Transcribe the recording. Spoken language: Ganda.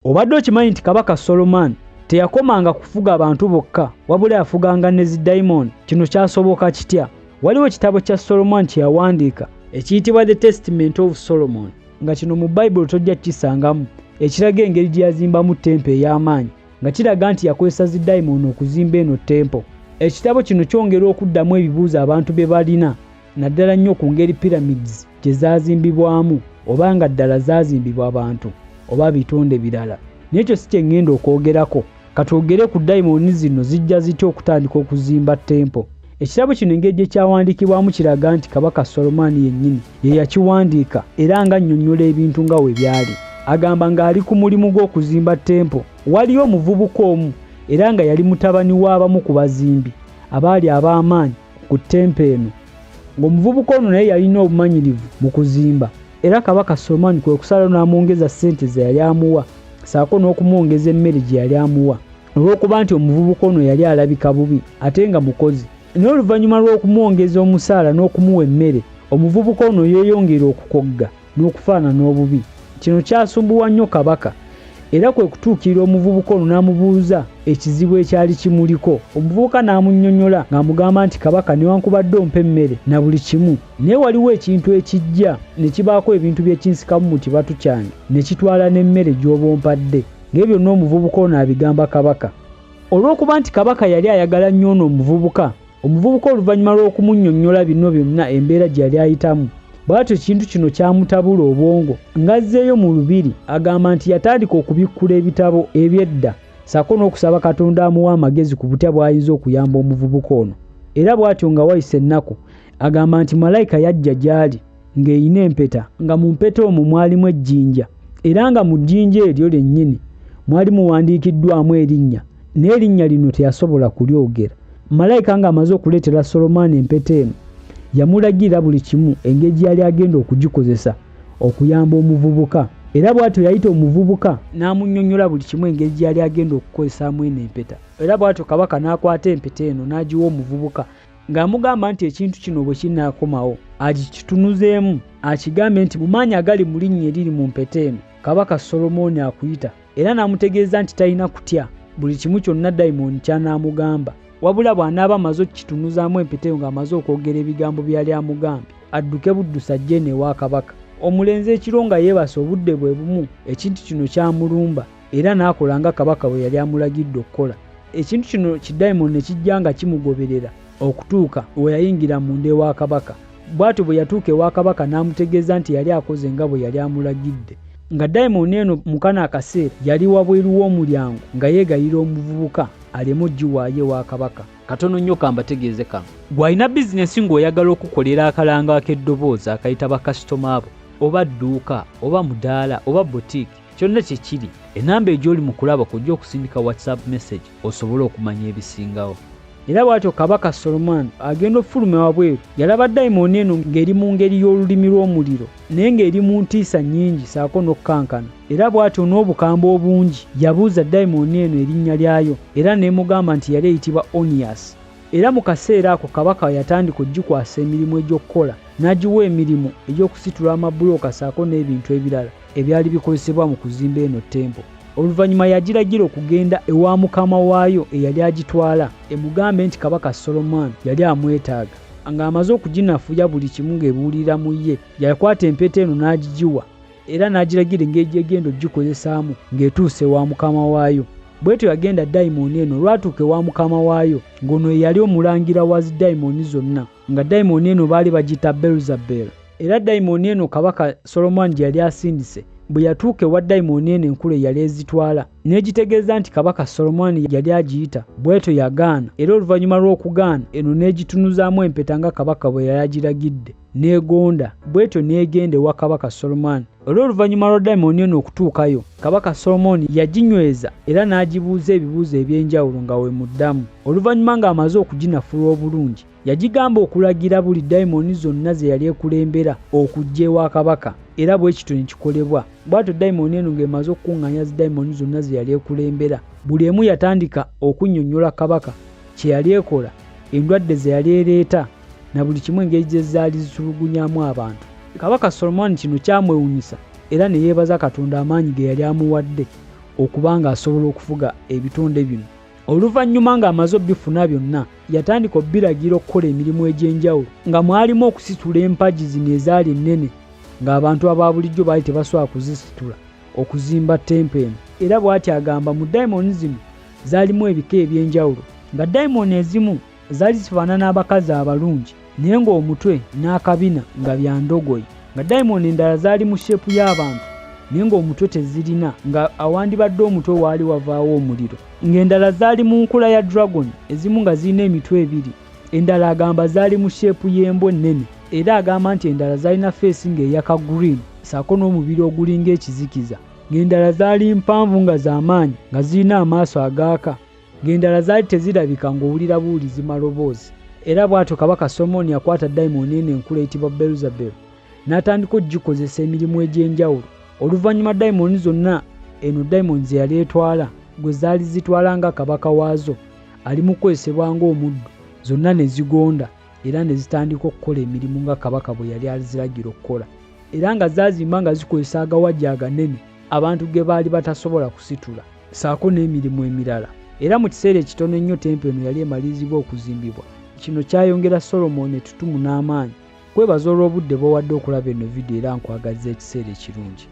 Obadde okimanyi nti Kabaka Solomon teyakomanga kufuga abantu bokka wabula yafuganga ne zidayimoni? Kino kyasoboka kitya? Waliwo ekitabo kya Solomon kye yawandiika ekiyitibwa The Testament of Solomon, nga kino mu Bible tojja kisangamu, ekiraga engeri gye yazimbamu tempo ey'amaanyi, nga kiraga nti yakozesa zidayimoni okuzimba eno tempo. Ekitabo kino kyongera okuddamu ebibuuzo abantu be balina, naddala nnyo ku ngeri pyramids gye zaazimbibwamu, oba nga ddala zaazimbibwa abantu oba bitonde birala. N'ekyo si kye ngenda okwogerako. Katwogere ku dayimoni zino zijja zitya okutandika okuzimba tempo. Ekitabo kino engeri gye kyawandiikibwamu kiraga nti Kabaka Solomon yennyini ye yakiwandiika era nga nnyonnyola ebintu nga we byali. Agamba ng'ali ku mulimu gw'okuzimba tempo. Waliyo omuvubuka omu era nga yali mutabani w'abamu ku bazimbi abaali ab'amaanyi ku tempo eno. Ng'omuvubuka ono naye yalina obumanyirivu mu kuzimba, era Kabaka Solomon kwe kusalawo n'amwongeza ssente ze yali amuwa, saako n'okumwongeza emmere gye yali amuwa, olw'okuba nti omuvubuka ono yali alabika bubi ate nga mukozi. N'oluvannyuma lw'okumwongeza omusaala n'okumuwa emmere, omuvubuka ono yeeyongera okukogga n'okufaanana obubi. Kino kyasumbuwa nnyo Kabaka, era kwe kutuukirira omuvubuka ono n'amubuuza ekizibu ekyali kimuliko. Omuvubuka n'amunnyonnyola ng'amugamba nti Kabaka newankubadde ompa emmere na buli kimu, naye waliwo ekintu ekijja ne kibaako ebintu byekinsikamu mu kibatu kyange ne kitwala n'emmere gy'oba ompadde. Ng'ebyo n'omuvubuka ono abigamba Kabaka. Olw'okuba nti Kabaka yali ayagala nnyo ono omuvubuka oluvannyuma lw'okumunnyonnyola bino byonna embeera gye yali ayitamu, bw'atyo ekintu kino kyamutabula obwongo, ng'azzeeyo mu lubiri agamba nti yatandika okubikkula ebitabo eby'edda, ssaako n'okusaba Katonda amuwa amagezi ku butya bw'ayinza okuyamba omuvubuka ono. Era bw'atyo nga wayise ennaku agamba nti malayika yajja gy'ali ng'eyina empeta, nga mu mpeta omwo mwalimu ejjinja, era nga mu jjinja eryo lyennyini mwali muwandiikiddwamu erinnya, naye erinnya lino teyasobola kulyogera. Malayika ng'amaze okuleetera Solomon empeta eno, yamulagira buli kimu engeri gye yali agenda okugikozesa okuyamba omuvubuka, era bw'atyo yayita omuvubuka n'amunnyonnyola buli kimu engeri gye yali agenda okukozesaamu eno empeta. Era bw'atyo Kabaka n'akwata empeta eno n'agiwa omuvubuka ng'amugamba nti ekintu kino bwe kinaakomawo agikitunuzeemu, akigambe nti mu maanyi agali mu linnya eriri mu mpeta eno Kabaka Solomon akuyita, era n'amutegeeza nti talina kutya buli kimu kyonna dayimoni ky'anaamugamba, wabula bw'anaaba amaze okukitunuzaamu empeta eyo ng'amaze okwogera ebigambo byali amugambye, adduke buddusa ajje n'ewa Kabaka. Omulenzi ekiro nga yeebase obudde bwe bumu, ekintu kino kyamulumba era n'akola nga Kabaka bwe yali amulagidde okukola. Ekintu kino kidayimoni ne kijja nga kimugoberera okutuuka we yayingira munda ewa Kabaka. Bw'atyo bwe yatuuka ewa Kabaka n'amutegeeza nti yali akoze nga bwe yali amulagidde, nga dayimoni eno mu kano akaseera yali wabweru w'omulyango nga yeegayira omuvubuka aleme ogiwaayo ewa Kabaka. Katono nnyo kambategeeze kano. Gw'alina bizinesi ng'oyagala okukolera akalanga ak'eddoboozi akayita bakasitoma abo, oba dduuka oba mudaala oba boutique, kyonna kye kiri, enamba egy'oli mu kulaba kujja okusindika WhatsApp message osobole okumanya ebisingawo. Era bw'atyo Kabaka Solomon agenda ofuluma wabweru, yalaba dayimoni eno ng'eri mu ngeri y'olulimi lw'omuliro, naye ng'eri mu ntiisa nnyingi saako n'okkankana. Era bw'atyo n'obukamba obungi yabuuza dayimoni eno erinnya lyayo, era n'emugamba nti yali eyitibwa Onias. Era mu kaseera ako Kabaka yatandika okugikwasa emirimu egy'okukola, n'agiwa emirimu egy'okusitula amabulooka saako n'ebintu ebirala ebyali bikozesebwa mu kuzimba eno tempo. Oluvannyuma yagiragira okugenda ewa mukama waayo eyali agitwala, emugambe nti Kabaka Solomon yali amwetaaga. Ng'amaze okuginafuya buli kimu ng'ebuulira mu ye, yakwata empeta eno n'agigiwa, era n'agiragira engeri gy'egenda ogikozesaamu ng'etuuse ewa mukama waayo. Bw'etyo yagenda dayimoni eno, lwatuuka ewa mukama waayo ng'ono yali omulangira wa zidayimoni zonna, nga dayimoni eno baali bagiyita Belzebul. Era dayimoni eno Kabaka Solomon gye yali asindise, bwe yatuuka ewa dayimoni eno enkulu yali ezitwala, n'egitegeeza nti Kabaka Solomon yali agiyita, bw'etyo yagaana. Era oluvannyuma lw'okugaana eno n'egitunuzaamu empeta nga Kabaka bwe yali agiragidde, n'egonda, bw'etyo n'egenda ewa Kabaka Solomon. Era oluvannyuma lwa dayimoni eno okutuukayo, Kabaka Solomon yaginyweza era n'agibuuza ebibuuzo eby'enjawulo nga we muddamu. Oluvannyuma ng'amaze okuginafula obulungi, yagigamba okulagira buli dayimoni zonna ze yali ekulembera okujja ewa Kabaka, era bwe kityo ne kikolebwa. Bw'atyo dayimoni eno ng'emaze okukuŋŋaanya zidayimoni zonna ze yali ekulembera, buli emu yatandika okunnyonnyola Kabaka kye yali ekola, endwadde ze yali ereeta, na buli kimu engeri gye zaali zitulugunyaamu abantu. Kabaka Solomon kino kyamwewunyisa era ne yeebaza Katonda amaanyi ge yali amuwadde okubanga asobola okufuga ebitonde bino. Oluvannyuma ng'amaze obbifuna byonna yatandika obbiragira okukola emirimu egy'enjawulo nga mwalimu okusitula empagi zino ezaali ennene ng'abantu aba bulijjo baali tebasobola kuzisitula okuzimba tempo eno. Era bw'ati agamba mu dayimoni zino zaalimu ebika eby'enjawulo nga dayimoni ezimu zaali zifaanana abakazi abalungi naye ng'omutwe n'akabina nga bya ndogoyi, nga dayimoni endala zaali mu sheepu y'abantu naye ng'omutwe tezirina nga awandibadde omutwe waali wavaawo omuliro, ng'endala zaali mu nkula ya dragon, ezimu nga zirina emitwe ebiri, endala agamba zaali mu sheepu y'embwa ennene, era agamba nti endala zaalina feesi ng'eyaka green ssaako n'omubiri ogulinga ekizikiza, ng'endala zaali mpanvu nga z'amaanyi nga zirina amaaso agaaka, ng'endala zaali tezirabika ng'owulira buwulizi maloboozi. Era bw'atyo kabaka Solomoni yakwata dayimoni eno enkulu eyitibwa Beluzebuli n'atandika okugikozesa emirimu egy'enjawulo. Oluvannyuma dayimoni zonna eno dayimoni ze yali etwala gwe zaali zitwala nga kabaka waazo ali mu kwesebwa ng'omuddu, zonna ne zigonda era ne zitandika okukola emirimu nga kabaka bwe yali aziragira okukola, era nga zaazimba nga zikozesa agawajja aganene abantu ge baali batasobola kusitula ssaako n'emirimu emirala. Era mu kiseera ekitono ennyo tempo eno yali emalirizibwa okuzimbibwa. Kino kyayongera Solomoni ettutumu n'amaanyi. Kwebaza olw'obudde bw'owadde okulaba eno vidiyo era nkwagaliza ekiseera ekirungi.